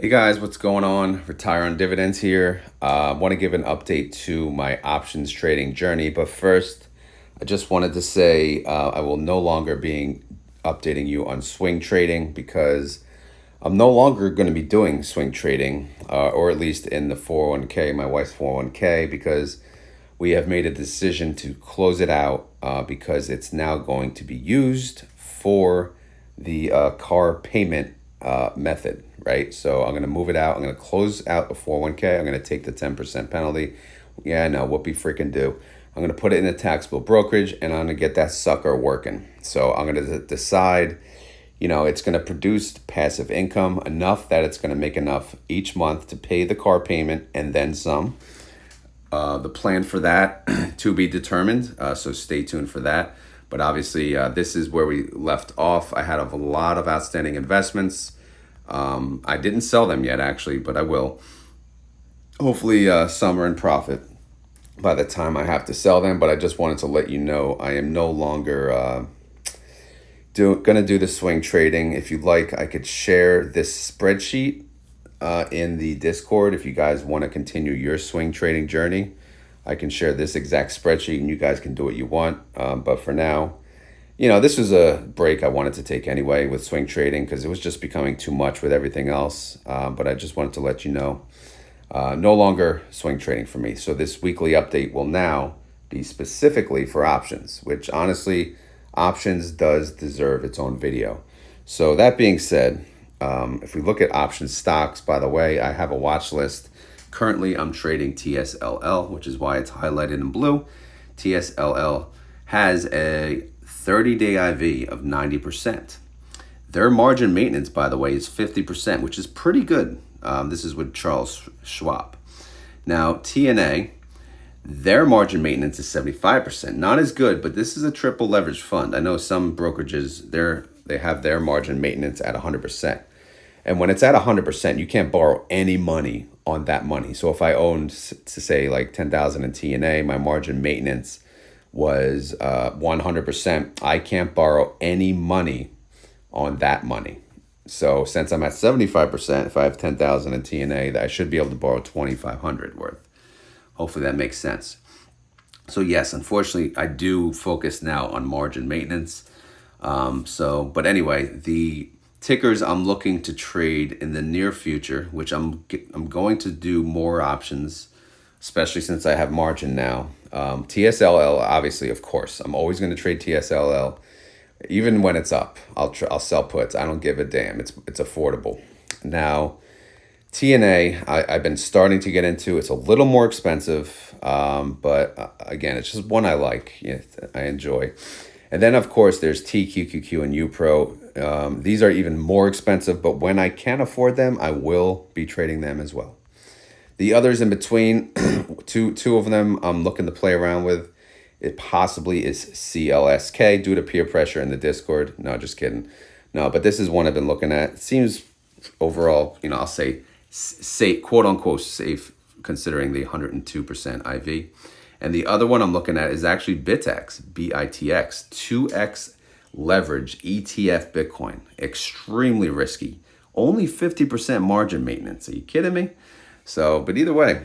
Hey guys, what's going on? Retire on Dividends here. I want to give an update to my options trading journey, but first, I just wanted to say I will no longer be updating you on swing trading because I'm no longer going to be doing swing trading, or at least in the 401k, my wife's 401k, because we have made a decision to close it out because it's now going to be used for the car payment method, right? So I'm going to move it out. I'm going to close out the 401k. I'm going to take the 10% penalty. Yeah, no, whoopee freaking do. I'm going to put it in a taxable brokerage and I'm going to get that sucker working. So I'm going to decide, it's going to produce passive income enough that it's going to make enough each month to pay the car payment and then some. The plan for that to be determined, so stay tuned for that. But obviously, this is where we left off. I had a lot of outstanding investments. I didn't sell them yet, actually, but I will. Hopefully, some are in profit by the time I have to sell them. But I just wanted to let you know I am no longer going to do the swing trading. If you'd like, I could share this spreadsheet in the Discord. If you guys want to continue your swing trading journey, I can share this exact spreadsheet and you guys can do what you want. But for now, this was a break I wanted to take anyway with swing trading because it was just becoming too much with everything else. But I just wanted to let you know, no longer swing trading for me. So this weekly update will now be specifically for options, which honestly, options does deserve its own video. So that being said, if we look at option stocks, by the way, I have a watch list. Currently, I'm trading TSLL, which is why it's highlighted in blue. TSLL has a 30-day IV of 90%. Their margin maintenance, by the way, is 50%, which is pretty good. This is with Charles Schwab. Now, TNA, their margin maintenance is 75%. Not as good, but this is a triple leverage fund. I know some brokerages, they have their margin maintenance at 100%. And when it's at 100%, you can't borrow any money on that money. So if I owned, to say like 10,000 in TNA, my margin maintenance was 100%. I can't borrow any money on that money. So since I'm at 75%, if I have 10,000 in TNA, I should be able to borrow 2,500 worth. Hopefully that makes sense. So yes, unfortunately, I do focus now on margin maintenance. But anyway, the tickers I'm looking to trade in the near future, which I'm going to do more options, especially since I have margin now. TSLL, obviously, of course, I'm always going to trade TSLL, even when it's up. I'll sell puts. I don't give a damn. It's affordable. Now, TNA, I've been starting to get into. It's a little more expensive, but again, it's just one I like. Yeah, I enjoy. And then, of course, there's TQQQ and UPRO. These are even more expensive, but when I can afford them, I will be trading them as well. The others in between, two of them I'm looking to play around with. It possibly is CLSK due to peer pressure in the Discord. No, just kidding. No, but this is one I've been looking at. It seems overall, I'll say safe, quote unquote safe, considering the 102% IV. And the other one I'm looking at is actually BITX, BITX, 2x leverage ETF Bitcoin. Extremely risky. Only 50% margin maintenance. Are you kidding me? So, but either way,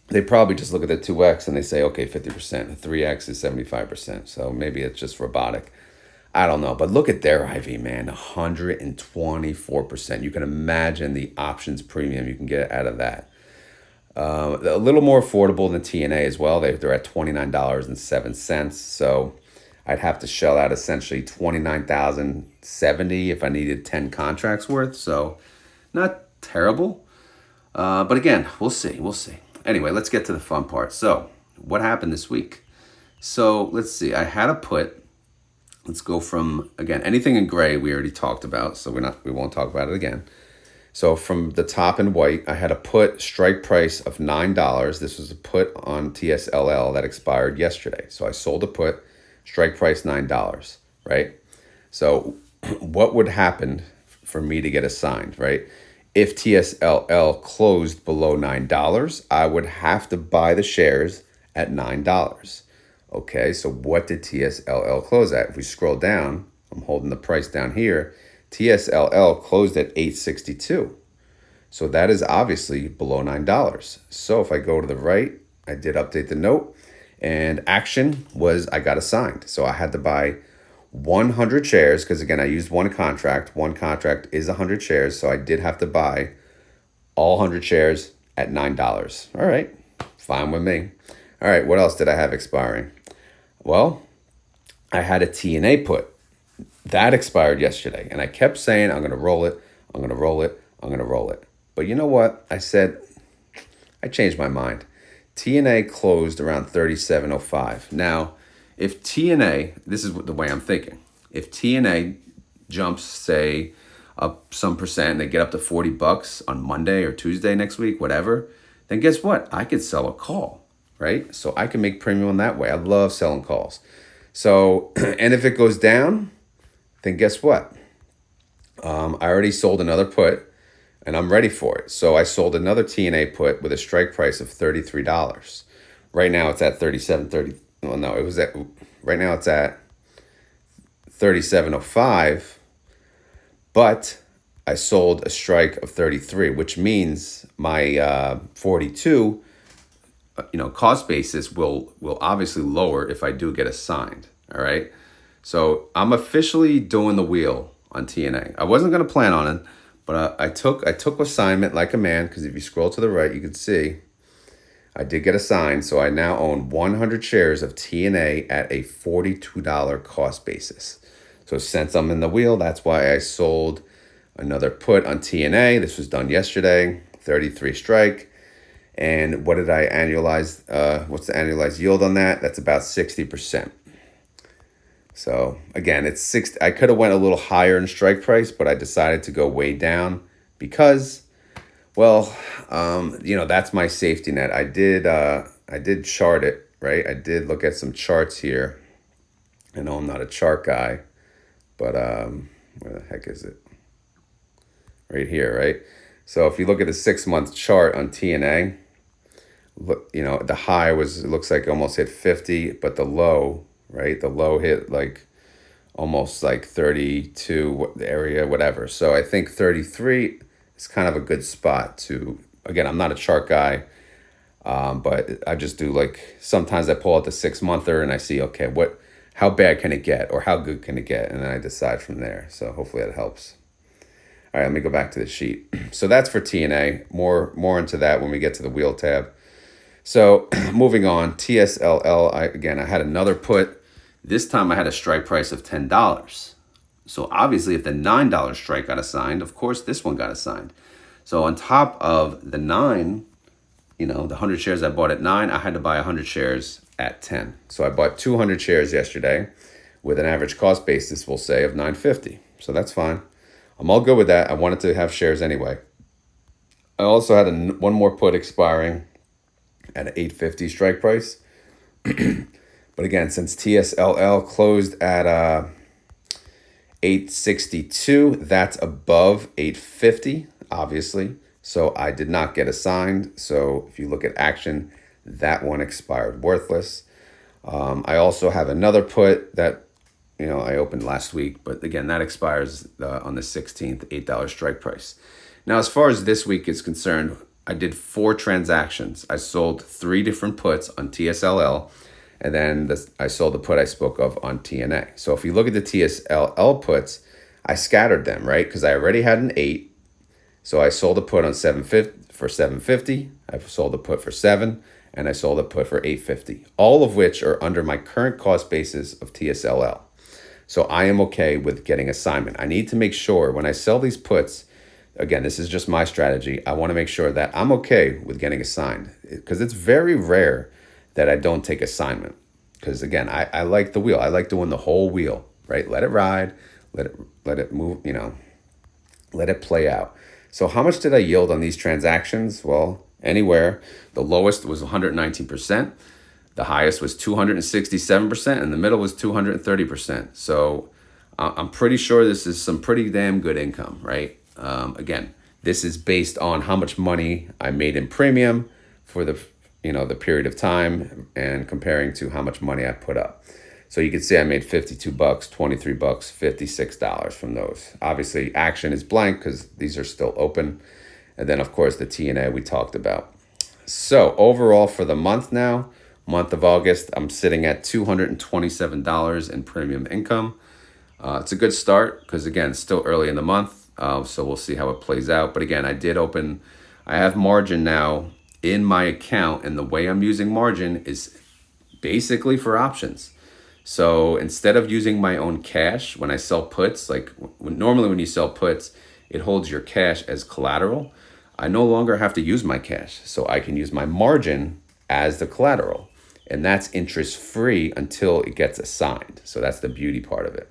they probably just look at the 2x and they say, okay, 50%. The 3x is 75%. So maybe it's just robotic. I don't know. But look at their IV, man, 124%. You can imagine the options premium you can get out of that. A little more affordable than TNA as well. They're at $29.07. So I'd have to shell out essentially $29,070 if I needed 10 contracts worth. So not terrible. But again, we'll see. We'll see. Anyway, let's get to the fun part. So what happened this week? So let's see. I had a put. Let's go from, again, anything in gray we already talked about. So we won't talk about it again. So from the top in white, I had a put strike price of $9. This was a put on TSLL that expired yesterday. So I sold a put, strike price $9, right? So what would happen for me to get assigned, right? If TSLL closed below $9, I would have to buy the shares at $9. Okay, so what did TSLL close at? If we scroll down, I'm holding the price down here. TSLL closed at $8.62. So that is obviously below $9. So if I go to the right, I did update the note, and action was I got assigned. So I had to buy 100 shares because, again, I used one contract. One contract is 100 shares. So I did have to buy all 100 shares at $9. All right, fine with me. All right, what else did I have expiring? Well, I had a TNA put. That expired yesterday. And I kept saying, I'm going to roll it. I'm going to roll it. I'm going to roll it. But you know what? I said, I changed my mind. TNA closed around 37.05. Now, if TNA, this is the way I'm thinking. If TNA jumps, say, up some percent, and they get up to $40 on Monday or Tuesday next week, whatever, then guess what? I could sell a call, right? So I can make premium on that way. I love selling calls. So, and if it goes down, then guess what? I already sold another put, and I'm ready for it. So I sold another TNA put with a strike price of $33. Right now it's at 37.30. Well, no, it was at, right now it's at 37.05, but I sold a strike of 33, which means my 42, cost basis will obviously lower if I do get assigned. All right. So I'm officially doing the wheel on TNA. I wasn't going to plan on it, but I took assignment like a man, because if you scroll to the right, you can see I did get assigned. So I now own 100 shares of TNA at a $42 cost basis. So since I'm in the wheel, that's why I sold another put on TNA. This was done yesterday, 33 strike. And what did I annualize? What's the annualized yield on that? That's about 60%. So again, it's 60. I could have went a little higher in strike price, but I decided to go way down because, well, that's my safety net. I did chart it, right? I did look at some charts here. I know I'm not a chart guy, but where the heck is it? Right here, right? So if you look at the 6-month chart on TNA, look, the high was, it looks like almost hit 50, but the low, right? The low hit like almost like 32 area, whatever. So I think 33 is kind of a good spot to, again, I'm not a chart guy, but I just do, like, sometimes I pull out the 6-monther and I see, okay, how bad can it get or how good can it get? And then I decide from there. So hopefully that helps. All right, let me go back to the sheet. So that's for TNA. More into that when we get to the wheel tab. So moving on, TSLL, I had another put. This time I had a strike price of $10. So obviously if the $9 strike got assigned, of course this one got assigned. So on top of the 9, the 100 shares I bought at 9, I had to buy 100 shares at 10. So I bought 200 shares yesterday with an average cost basis, we'll say, of $9.50. So that's fine. I'm all good with that. I wanted to have shares anyway. I also had one more put expiring at an $8.50 strike price. But again, since TSLL closed at $8.62, that's above $8.50, obviously. So I did not get assigned. So if you look at action, that one expired worthless. I also have another put that I opened last week, but again, that expires on the 16th, $8 strike price. Now, as far as this week is concerned, I did 4 transactions. I sold 3 different puts on TSLL, and then I sold the put I spoke of on TNA. So if you look at the TSLL puts, I scattered them, right? Because I already had an 8. So I sold a put on $7.50. I sold a put for $7, and I sold a put for $8.50. All of which are under my current cost basis of TSLL. So I am okay with getting assignment. I need to make sure when I sell these puts, again, this is just my strategy, I want to make sure that I'm okay with getting assigned, because it's very rare that I don't take assignment. Because again, I like the wheel. I like doing the whole wheel, right? Let it ride, let it move, let it play out. So how much did I yield on these transactions? Well, anywhere. The lowest was 119%. The highest was 267%, and the middle was 230%. So I'm pretty sure this is some pretty damn good income, right? Again, this is based on how much money I made in premium for the period of time, and comparing to how much money I put up. So you can see I made $52, $23, $56 from those. Obviously, action is blank because these are still open. And then, of course, the TNA we talked about. So overall for the month now, month of August, I'm sitting at $227 in premium income. It's a good start because, again, it's still early in the month. So we'll see how it plays out. But again, I have margin now in my account. And the way I'm using margin is basically for options. So instead of using my own cash when I sell puts, like normally when you sell puts, it holds your cash as collateral. I no longer have to use my cash. So I can use my margin as the collateral. And that's interest free until it gets assigned. So that's the beauty part of it.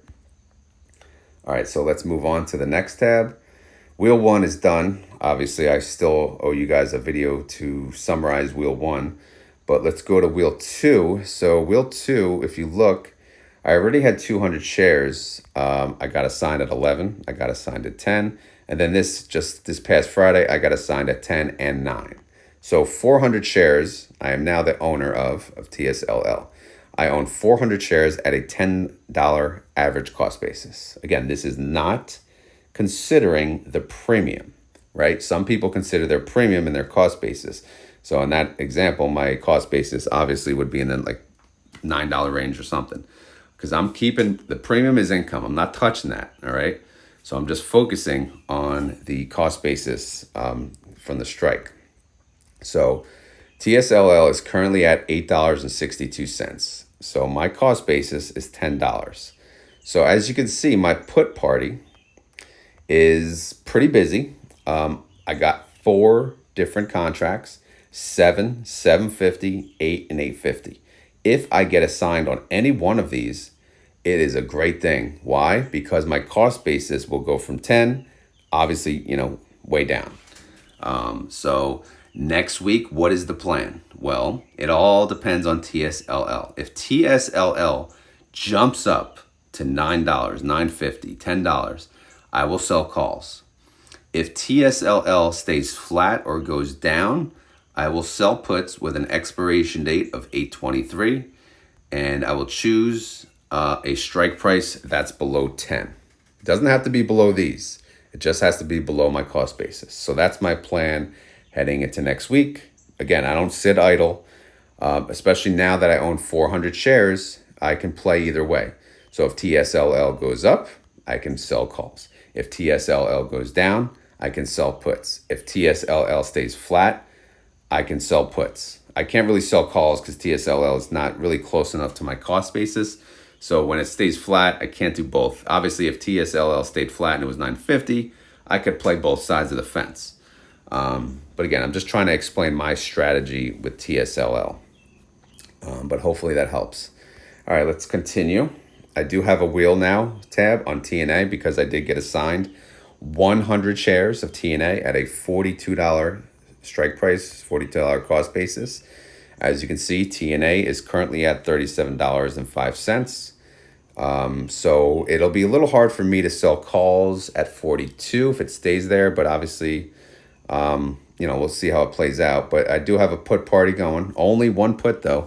All right, so let's move on to the next tab. Wheel 1 is done. Obviously, I still owe you guys a video to summarize Wheel 1. But let's go to Wheel 2. So Wheel 2, if you look, I already had 200 shares. I got assigned at 11. I got assigned at 10. And then this past Friday, I got assigned at 10 and 9. So 400 shares, I am now the owner of TSLL. I own 400 shares at a $10 average cost basis. Again, this is not considering the premium, right? Some people consider their premium in their cost basis. So in that example, my cost basis obviously would be in the like $9 range or something, because I'm keeping the premium is income. I'm not touching that. All right. So I'm just focusing on the cost basis from the strike. So TSLL is currently at $8.62. So my cost basis is $10. So as you can see, my put party is pretty busy. I got 4 different contracts. 7, 750, 8, and 850. If I get assigned on any one of these, it is a great thing. Why? Because my cost basis will go from 10, obviously, way down. So next week, what is the plan? Well, it all depends on TSLL. If TSLL jumps up to $9, $9.50, $10, I will sell calls. If TSLL stays flat or goes down, I will sell puts with an expiration date of 8/23, and I will choose a strike price that's below 10. It doesn't have to be below these. It just has to be below my cost basis. So that's my plan heading into next week. Again, I don't sit idle, especially now that I own 400 shares. I can play either way. So if TSLL goes up, I can sell calls. If TSLL goes down, I can sell puts. If TSLL stays flat, I can sell puts. I can't really sell calls because TSLL is not really close enough to my cost basis. So when it stays flat, I can't do both. Obviously, if TSLL stayed flat and it was 950, I could play both sides of the fence. But again, I'm just trying to explain my strategy with TSLL. But hopefully that helps. All right, let's continue. I do have a wheel now tab on TNA because I did get assigned 100 shares of TNA at a $42 strike price, $42 cost basis. As you can see, TNA is currently at $37.05. So it'll be a little hard for me to sell calls at 42 if it stays there, but obviously, we'll see how it plays out. But I do have a put party going. Only one put though,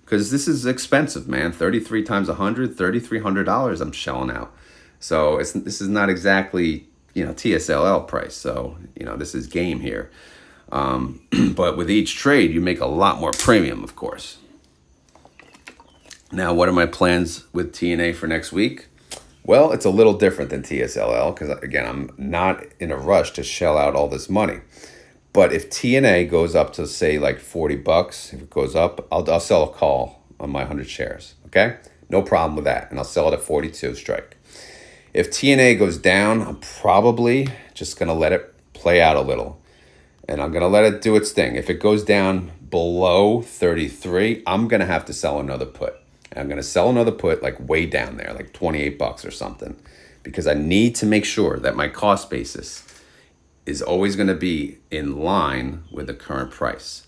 because this is expensive, man. 33 times 100, $3,300 I'm shelling out. So this is not exactly, TSLL price. So, this is game here. But with each trade, you make a lot more premium, of course. Now, what are my plans with TNA for next week? Well, it's a little different than TSLL because, again, I'm not in a rush to shell out all this money. But if TNA goes up to, say, like $40, if it goes up, I'll sell a call on my 100 shares, okay? No problem with that, and I'll sell it at 42 strike. If TNA goes down, I'm probably just going to let it play out a little. And I'm going to let it do its thing. If it goes down below 33, I'm going to have to sell another put. And I'm going to sell another put like way down there, like $28 or something. Because I need to make sure that my cost basis is always going to be in line with the current price.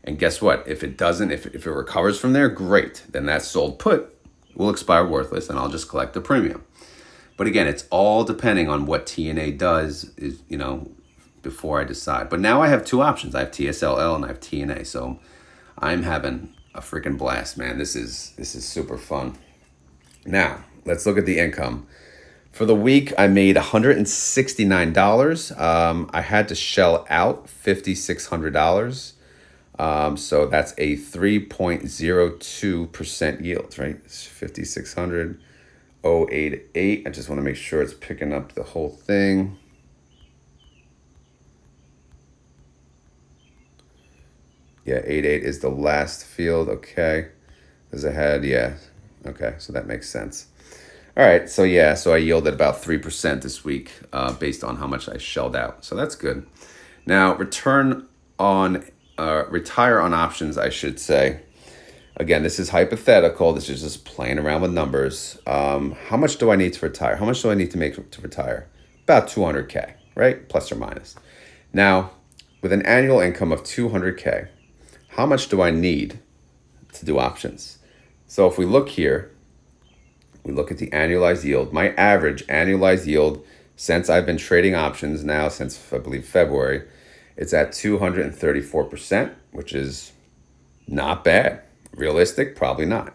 And guess what? If it doesn't, if it recovers from there, great. Then that sold put will expire worthless and I'll just collect the premium. But again, it's all depending on what TNA does, before I decide. But now I have 2 options. I have TSLL and I have TNA. So I'm having a freaking blast, man. This is super fun. Now, let's look at the income For the week, I made $169. I had to shell out $5,600. So that's a 3.02% yield, right? It's 5,600, 088. I just want to make sure it's picking up the whole thing. Yeah, 88 is the last field. Okay. As I had, yeah. Okay, so that makes sense. All right, so yeah, so I yielded about 3% this week based on how much I shelled out. So that's good. Now, retire on options, I should say. Again, this is hypothetical. This is just playing around with numbers. How much do I need to retire? How much do I need to make to retire? About 200K, right? Plus or minus. Now, with an annual income of 200K, how much do I need to do options? So if we look here, we look at the annualized yield. My average annualized yield since I've been trading options now since, I believe, February, it's at 234%, which is not bad. Realistic? Probably not.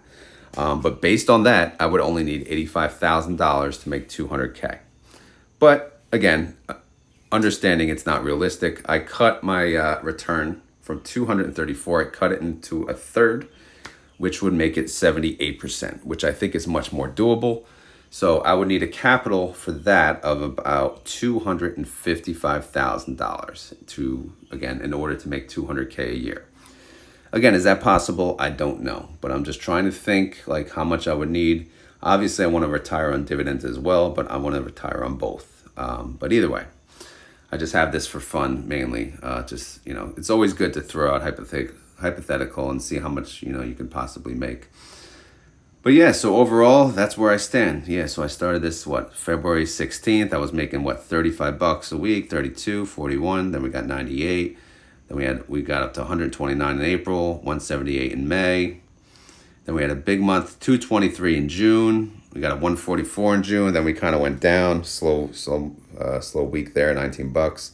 But based on that, I would only need $85,000 to make 200K. But again, understanding it's not realistic, I cut my return from 234, I cut it into a third, which would make it 78%, which I think is much more doable. So I would need a capital for that of about $255,000 again, in order to make 200K a year. Again, is that possible? I don't know, but I'm just trying to think like how much I would need. Obviously, I want to retire on dividends as well, but I want to retire on both. But either way, I just have this for fun mainly. It's always good to throw out hypothetical and see how much, you can possibly make. But yeah, so overall, that's where I stand. Yeah, so I started this, February 16th. I was making, $35 a week, 32, 41. Then we got 98. Then we got up to 129 in April, 178 in May. Then we had a big month, 223 in June. We got a 144 in June. Then we kind of went down, slow week there, $19.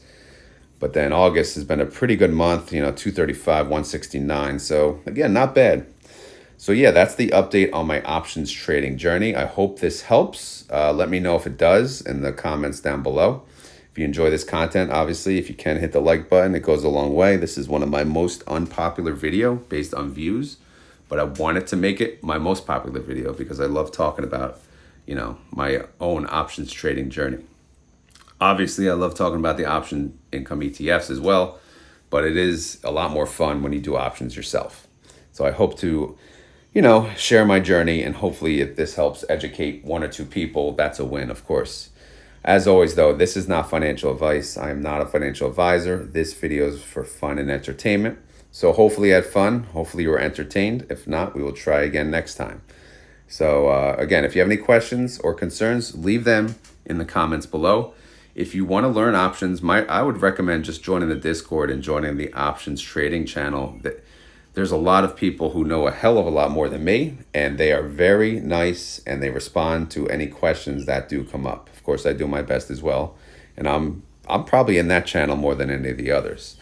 But then August has been a pretty good month, 235, 169. So again, not bad. So yeah, that's the update on my options trading journey. I hope this helps. Let me know if it does in the comments down below. If you enjoy this content, obviously, if you can hit the like button, it goes a long way. This is one of my most unpopular video based on views, but I wanted to make it my most popular video because I love talking about, my own options trading journey. Obviously, I love talking about the option income ETFs as well, but it is a lot more fun when you do options yourself. So I hope to, share my journey, and hopefully if this helps educate one or two people, that's a win, of course. As always, though, this is not financial advice. I am not a financial advisor. This video is for fun and entertainment. So hopefully you had fun. Hopefully you were entertained. If not, we will try again next time. So again, if you have any questions or concerns, leave them in the comments below. If you want to learn options, I would recommend just joining the Discord and joining the options trading channel. There's a lot of people who know a hell of a lot more than me, and they are very nice, and they respond to any questions that do come up. Of course, I do my best as well, and I'm probably in that channel more than any of the others.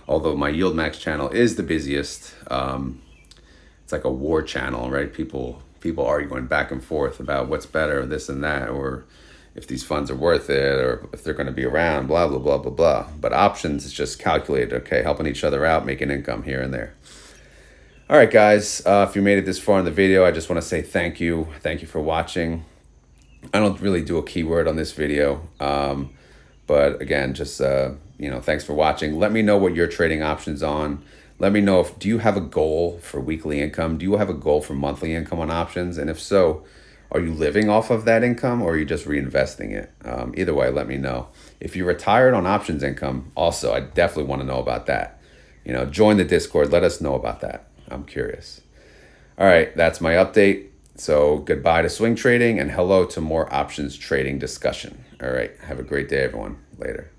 Although my Yield Max channel is the busiest. It's like a war channel, right? People arguing back and forth about what's better, this and that, or if these funds are worth it, or if they're going to be around, blah, blah, blah, blah, blah. But options is just calculated, okay, helping each other out, making income here and there. All right, guys, if you made it this far in the video, I just want to say thank you. Thank you for watching. I don't really do a keyword on this video, but again, just, thanks for watching. Let me know what you're trading options on. Let me know do you have a goal for weekly income? Do you have a goal for monthly income on options? And if so, are you living off of that income, or are you just reinvesting it? Either way, let me know. If you're retired on options income, also, I definitely want to know about that. Join the Discord. Let us know about that. I'm curious. All right, that's my update. So goodbye to swing trading and hello to more options trading discussion. All right, have a great day, everyone. Later.